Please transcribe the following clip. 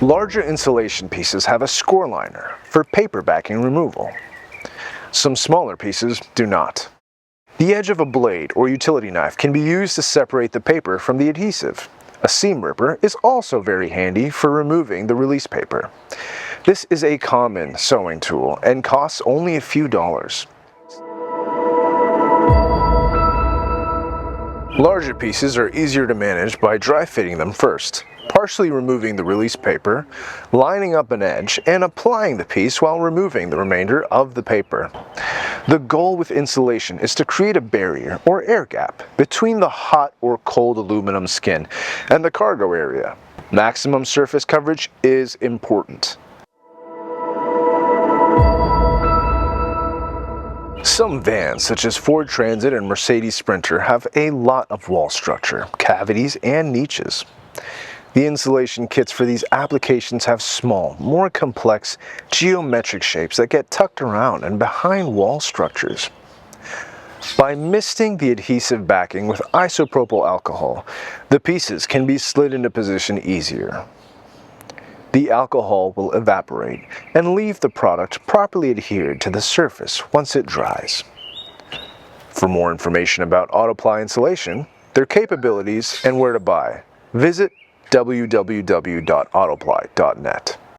Larger insulation pieces have a score liner for paper backing removal. Some smaller pieces do not. The edge of a blade or utility knife can be used to separate the paper from the adhesive. A seam ripper is also very handy for removing the release paper. This is a common sewing tool and costs only a few dollars. Larger pieces are easier to manage by dry fitting them first, partially removing the release paper, lining up an edge, and applying the piece while removing the remainder of the paper. The goal with insulation is to create a barrier or air gap between the hot or cold aluminum skin and the cargo area. Maximum surface coverage is important. Some vans, such as Ford Transit and Mercedes Sprinter, have a lot of wall structure, cavities, and niches. The insulation kits for these applications have small, more complex geometric shapes that get tucked around and behind wall structures. By misting the adhesive backing with isopropyl alcohol, the pieces can be slid into position easier. The alcohol will evaporate and leave the product properly adhered to the surface once it dries. For more information about AutoPly insulation, their capabilities, and where to buy, visit www.autoply.net.